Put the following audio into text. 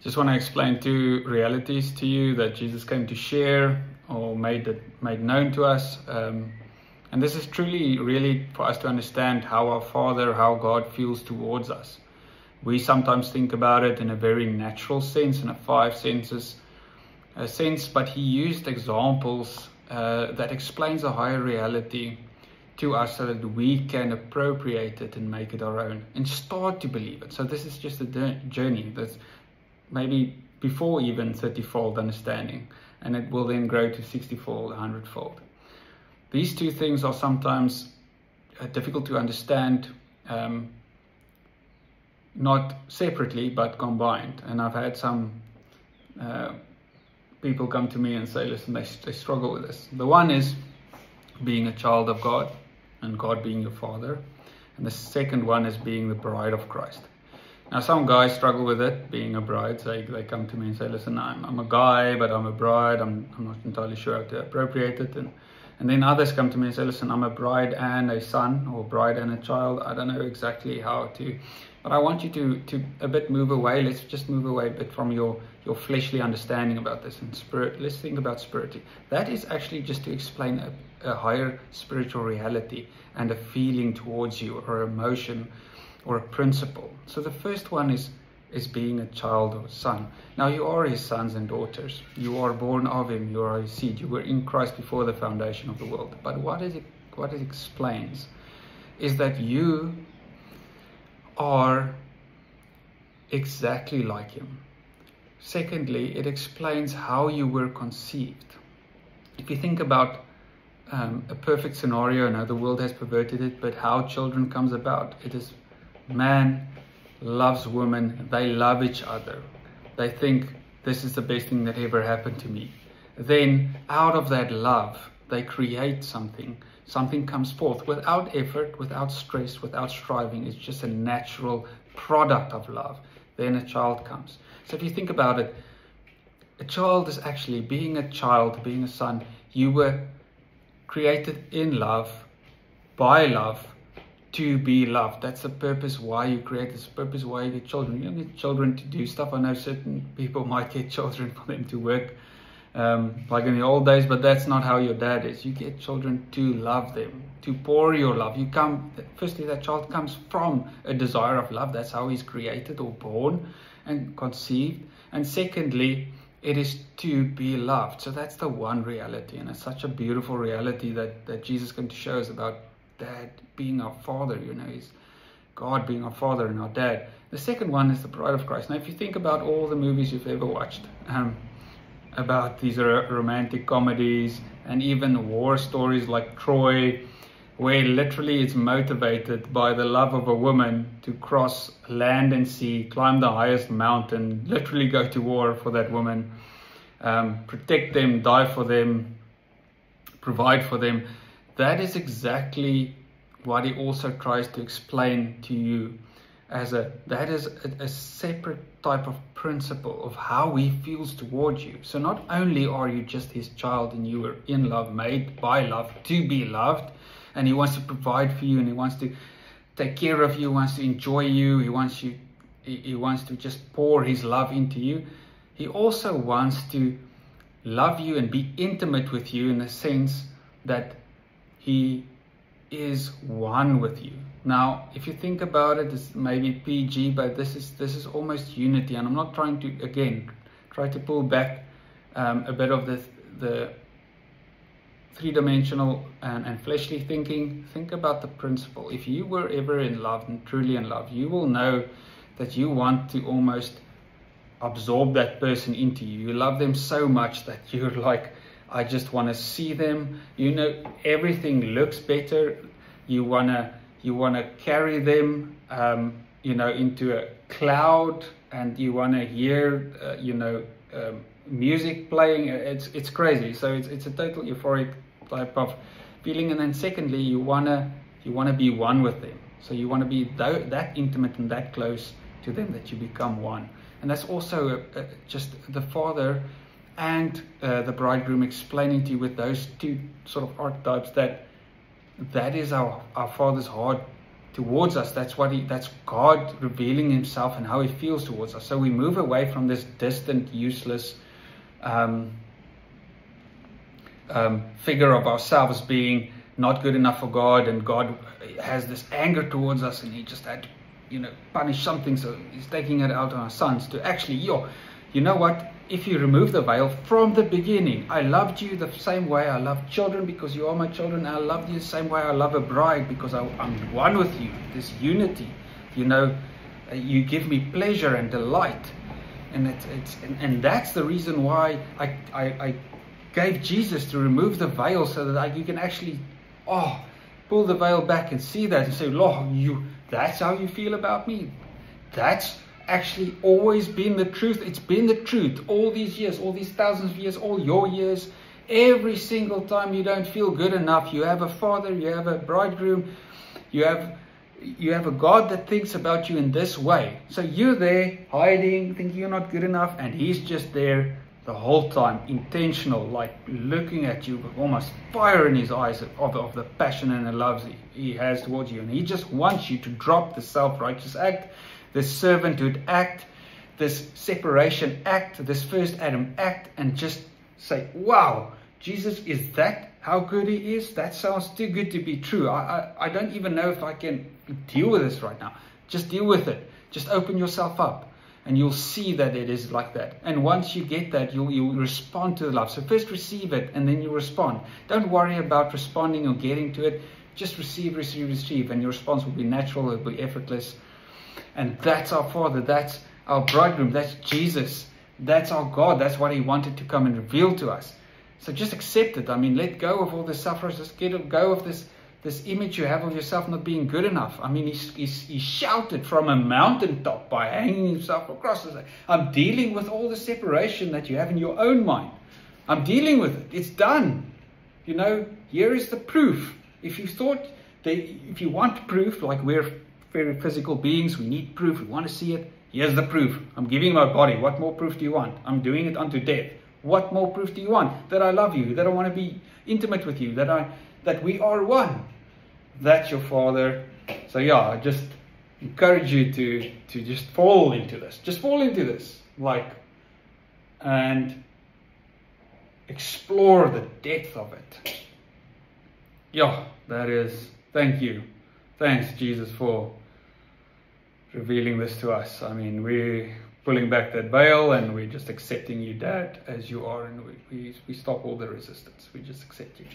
Just want to explain two realities to you that Jesus came to share or made known to us. And this is truly, really for us to understand how our Father, how God feels towards us. We sometimes think about it in a very natural sense, in a five senses sense, but he used examples that explains a higher reality to us so that we can appropriate it and make it our own and start to believe it. So this is just a journey that's maybe before even 30-fold understanding, and it will then grow to 60-fold, 100-fold. These two things are sometimes difficult to understand, not separately but combined. And I've had some people come to me and say, listen, they struggle with this. The one is being a child of God and God being your Father, and the second one is being the bride of Christ. Now, some guys struggle with it, being a bride. So they come to me and say, listen, I'm a guy, but I'm a bride. I'm not entirely sure how to appropriate it. And then others come to me and say, listen, I'm a bride and a son, or bride and a child. I don't know exactly how to, but I want you to a bit move away. Let's just move away a bit from your fleshly understanding about this and spirit. Let's think about spiritually. That is actually just to explain a higher spiritual reality and a feeling towards you, or emotion, or a principle. So the first one is being a child or a son. Now you are his sons and daughters. You are born of him. You are his seed. You were in Christ before the foundation of the world. But what it explains is that you are exactly like him. Secondly, it explains how you were conceived. If you think about a perfect scenario, now the world has perverted it, but how children comes about, it is man loves woman, they love each other, they think this is the best thing that ever happened to me. Then out of that love they create something comes forth without effort, without stress, without striving. It's just a natural product of love. Then a child comes. So if you think about it, a child is actually being a child, being a son. You were created in love, by love, to be loved. That's the purpose why you create. This purpose why you get children. You don't get children to do stuff. I know certain people might get children for them to work, like in the old days, but that's not how your dad is. You get children to love them, to pour your love. Firstly, that child comes from a desire of love. That's how he's created or born and conceived. And secondly, it is to be loved. So that's the one reality, and it's such a beautiful reality that Jesus came to show us about Dad being our Father. He's God being our Father and our Dad. The second one is the bride of Christ. Now, if you think about all the movies you've ever watched, about these romantic comedies and even war stories like Troy, where literally it's motivated by the love of a woman to cross land and sea, climb the highest mountain, literally go to war for that woman, protect them, die for them, provide for them. That is exactly what he also tries to explain to you that is a separate type of principle of how he feels towards you. So not only are you just his child and you are in love, made by love to be loved, and he wants to provide for you, and he wants to take care of you, wants to enjoy you, he wants to just pour his love into you. He also wants to love you and be intimate with you in the sense that he is one with you. Now, if you think about it, it's maybe PG, but this is almost unity. And I'm not trying to, again, try to pull back a bit of the three-dimensional and fleshly thinking. Think about the principle. If you were ever in love and truly in love, you will know that you want to almost absorb that person into you. You love them so much that you're like, I just want to see them. Everything looks better. You wanna carry them, into a cloud, and you wanna hear, music playing. It's crazy. So it's a total euphoric type of feeling. And then secondly, you wanna be one with them. So you wanna be that intimate and that close to them that you become one. And that's also just the Father and the bridegroom explaining to you with those two sort of archetypes that is our Father's heart towards us. That's God revealing himself and how he feels towards us. So we move away from this distant, useless figure of ourselves being not good enough for God, and God has this anger towards us, and he just had to, punish something, so he's taking it out on our sons, to actually, you know what? If you remove the veil from the beginning, I loved you the same way I love children because you are my children. I loved you the same way I love a bride because I'm one with you. This unity, you give me pleasure and delight, and that's the reason why I gave Jesus to remove the veil, so that you can actually pull the veil back and see that and say, Lord, that's how you feel about me. That's actually always been the truth. It's been the truth all these years, all these thousands of years, all your years. Every single time you don't feel good enough, you have a father, you have a bridegroom, you have a God that thinks about you in this way. So you're there hiding, thinking you're not good enough, and he's just there the whole time, intentional, like looking at you with almost fire in his eyes of the passion and the love he has towards you. And he just wants you to drop the self-righteous act, this servanthood act, this separation act, this first Adam act, and just say, wow, Jesus, is that how good he is? That sounds too good to be true. I don't even know if I can deal with this right now. Just deal with it. Just open yourself up, and you'll see that it is like that. And once you get that, you'll respond to the love. So first receive it, and then you respond. Don't worry about responding or getting to it. Just receive, and your response will be natural. It will be effortless. And that's our Father, that's our bridegroom, that's Jesus, that's our God, that's what he wanted to come and reveal to us. So just accept it. I mean, let go of all this suffering, just get go of this image you have of yourself not being good enough. I mean, he shouted from a mountaintop by hanging himself across and saying, I'm dealing with all the separation that you have in your own mind. I'm dealing with it. It's done. Here is the proof. If you want proof, like we're very physical beings, we need proof, we want to see it. Here's the proof. I'm giving my body. What more proof do you want? I'm doing it unto death. What more proof do you want? That I love you, that I want to be intimate with you, that we are one. That's your Father. So I just encourage you to just fall into this. Just fall into this, and explore the depth of it. That is, thank you. Thanks, Jesus, for revealing this to us. I mean, we're pulling back that veil, and we're just accepting you, Dad, as you are, and we stop all the resistance. We just accept you.